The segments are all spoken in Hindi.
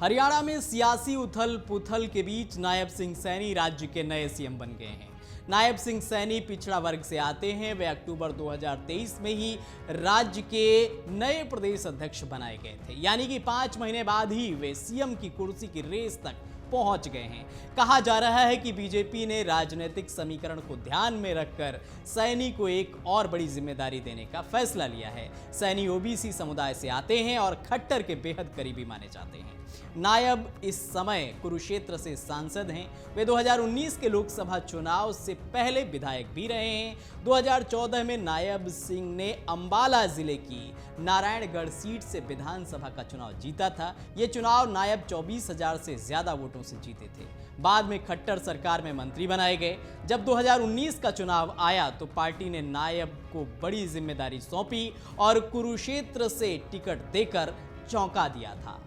हरियाणा में सियासी उथल पुथल के बीच नायब सिंह सैनी राज्य के नए सीएम बन गए हैं। नायब सिंह सैनी पिछड़ा वर्ग से आते हैं। वे अक्टूबर 2023 में ही राज्य के नए प्रदेश अध्यक्ष बनाए गए थे, यानी कि 5 महीने बाद ही वे सीएम की कुर्सी की रेस तक पहुंच गए हैं। कहा जा रहा है कि बीजेपी ने राजनीतिक समीकरण को ध्यान में रखकर सैनी को एक और बड़ी जिम्मेदारी देने का फैसला लिया है। सैनी ओबीसी समुदाय से आते हैं और खट्टर के बेहद करीबी माने जाते हैं। नायब इस समय कुरुक्षेत्र से सांसद हैं। वे 2019 के लोकसभा चुनाव से पहले विधायक भी रहे हैं। 2014 में नायब सिंह ने अंबाला जिले की नारायणगढ़ सीट से विधानसभा का चुनाव जीता था। यह चुनाव नायब 24,000 से ज्यादा वोटों से जीते थे। बाद में खट्टर सरकार में मंत्री बनाए गए। जब 2019 का चुनाव आया तो पार्टी ने नायब को बड़ी जिम्मेदारी सौंपी और कुरुक्षेत्र से टिकट देकर चौंका दिया था।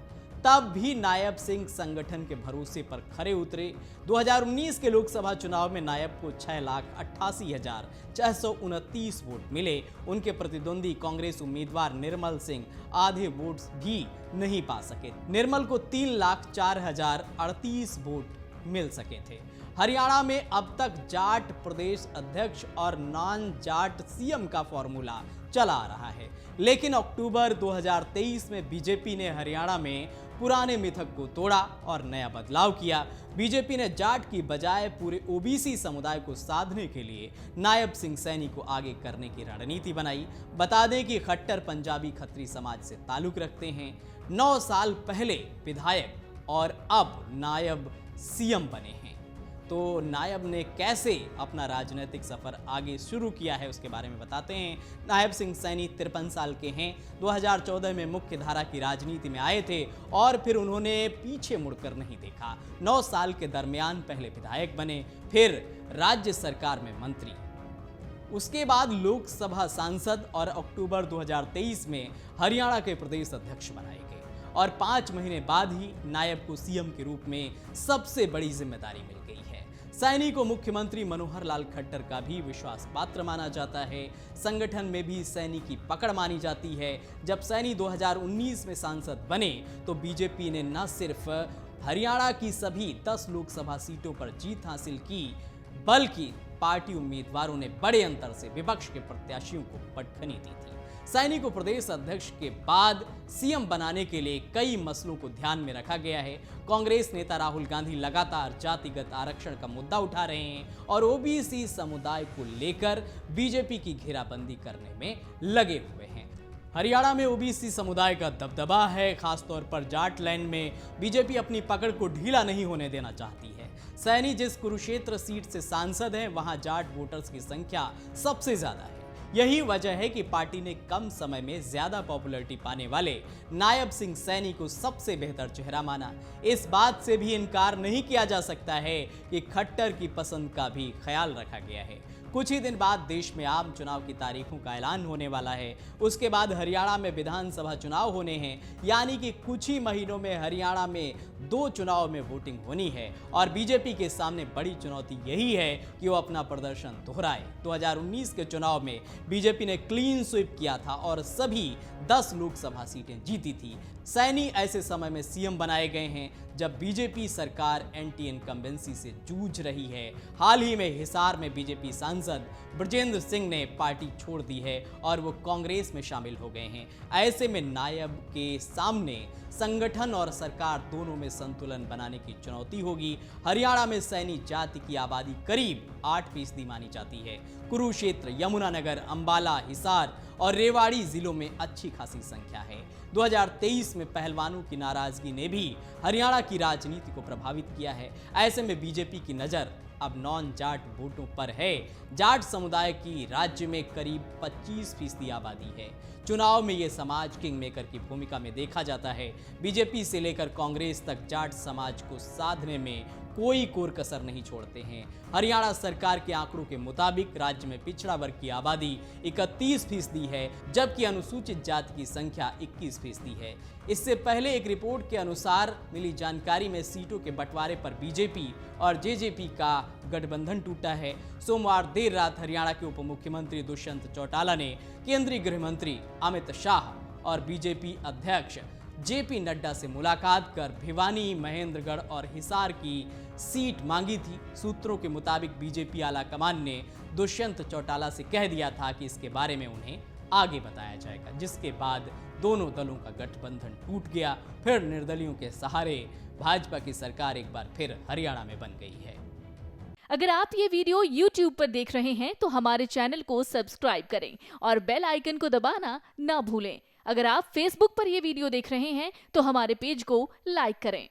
तब भी नायब सिंह संगठन के भरोसे पर खरे उतरे। 2019 के लोकसभा चुनाव में नायब को 6,88,629 वोट मिले। उनके प्रतिद्वंदी कांग्रेस उम्मीदवार निर्मल सिंह आधे वोट भी नहीं पा सके। निर्मल को 3,04,038 वोट मिल सके थे। हरियाणा में अब तक जाट प्रदेश अध्यक्ष और नॉन जाट सीएम का फॉर्मूला चला आ रहा है, लेकिन अक्टूबर 2023 में बीजेपी ने हरियाणा में पुराने मिथक को तोड़ा और नया बदलाव किया। बीजेपी ने जाट की बजाय पूरे ओबीसी समुदाय को साधने के लिए नायब सिंह सैनी को आगे करने की रणनीति बनाई। बता दें कि खट्टर पंजाबी खत्री समाज से ताल्लुक रखते हैं। 9 साल पहले विधायक और अब नायब सीएम बने हैं। तो नायब ने कैसे अपना राजनीतिक सफर आगे शुरू किया है उसके बारे में बताते हैं। नायब सिंह सैनी 53 साल के हैं। 2014 में मुख्य धारा की राजनीति में आए थे और फिर उन्होंने पीछे मुड़कर नहीं देखा। 9 साल के दरमियान पहले विधायक बने, फिर राज्य सरकार में मंत्री, उसके बाद लोकसभा सांसद और अक्टूबर 2023 में हरियाणा के प्रदेश अध्यक्ष बनाए गए और 5 महीने बाद ही नायब को सीएम के रूप में सबसे बड़ी जिम्मेदारी मिल गई है। सैनी को मुख्यमंत्री मनोहर लाल खट्टर का भी विश्वास पात्र माना जाता है। संगठन में भी सैनी की पकड़ मानी जाती है। जब सैनी 2019 में सांसद बने तो बीजेपी ने न सिर्फ हरियाणा की सभी 10 लोकसभा सीटों पर जीत हासिल की, बल्कि पार्टी उम्मीदवारों ने बड़े अंतर से विपक्ष के प्रत्याशियों को पटखनी दी थी। सैनी को प्रदेश अध्यक्ष के बाद सीएम बनाने के लिए कई मसलों को ध्यान में रखा गया है। कांग्रेस नेता राहुल गांधी लगातार जातिगत आरक्षण का मुद्दा उठा रहे हैं और ओबीसी समुदाय को लेकर बीजेपी की घेराबंदी करने में लगे हुए हैं। हरियाणा में ओबीसी समुदाय का दबदबा है। खासतौर पर जाट लैंड में बीजेपी अपनी पकड़ को ढीला नहीं होने देना चाहती है। सैनी जिस कुरुक्षेत्र सीट से सांसद हैं, वहां जाट वोटर्स की संख्या सबसे ज्यादा है। यही वजह है कि पार्टी ने कम समय में ज्यादा पॉपुलैरिटी पाने वाले नायब सिंह सैनी को सबसे बेहतर चेहरा माना। इस बात से भी इनकार नहीं किया जा सकता है कि खट्टर की पसंद का भी ख्याल रखा गया है। कुछ ही दिन बाद देश में आम चुनाव की तारीखों का ऐलान होने वाला है। उसके बाद हरियाणा में विधानसभा चुनाव होने हैं, यानी कि कुछ ही महीनों में हरियाणा में 2 चुनाव में वोटिंग होनी है और बीजेपी के सामने बड़ी चुनौती यही है कि वो अपना प्रदर्शन दोहराए। 2019 के चुनाव में बीजेपी ने क्लीन स्वीप किया था और सभी 10 लोकसभा सीटें जीती थी। सैनी ऐसे समय में सीएम बनाए गए हैं जब बीजेपी सरकार एंटी इनकम्बेंसी से जूझ रही है। हाल ही में हिसार में बीजेपी सांसद ब्रजेंद्र सिंह ने पार्टी छोड़ दी है और वो कांग्रेस में शामिल हो गए हैं। ऐसे में नायब के सामने संगठन और सरकार दोनों में संतुलन बनाने की चुनौती होगी। हरियाणा में सैनी जाति की आबादी करीब 8% मानी जाती है। कुरुक्षेत्र, यमुनानगर, अंबाला, हिसार और रेवाड़ी जिलों में अच्छी खासी संख्या है। 2023 में पहलवानों की नाराजगी ने भी हरियाणा की राजनीति को प्रभावित किया है। ऐसे में बीजेपी की नज़र अब नॉन जाट वोटों पर है। जाट समुदाय की राज्य में करीब 25% आबादी है। चुनाव में ये समाज किंग मेकर की भूमिका में देखा जाता है। बीजेपी से लेकर कांग्रेस तक जाट समाज को साधने में कोई कोर कसर नहीं छोड़ते हैं। हरियाणा सरकार के आंकड़ों के मुताबिक राज्य में पिछड़ा वर्ग की आबादी 31% है, जबकि अनुसूचित जाति की संख्या 21% है। इससे पहले एक रिपोर्ट के अनुसार मिली जानकारी में सीटों के बंटवारे पर बीजेपी और जेजेपी का गठबंधन टूटा है। सोमवार देर रात हरियाणा के उप मुख्यमंत्री दुष्यंत चौटाला ने केंद्रीय गृह मंत्री अमित शाह और बीजेपी अध्यक्ष जेपी नड्डा से मुलाकात कर भिवानी, महेंद्रगढ़ और हिसार की सीट मांगी थी। सूत्रों के मुताबिक बीजेपी आला कमान ने दुष्यंत चौटाला से कह दिया था कि इसके बारे में उन्हें आगे बताया जाएगा, जिसके बाद दोनों दलों का गठबंधन टूट गया। फिर निर्दलियों के सहारे भाजपा की सरकार एक बार फिर हरियाणा में बन गई है। अगर आप ये वीडियो YouTube पर देख रहे हैं तो हमारे चैनल को सब्सक्राइब करें और बेल आइकन को दबाना ना भूलें। अगर आप Facebook पर ये वीडियो देख रहे हैं तो हमारे पेज को लाइक करें।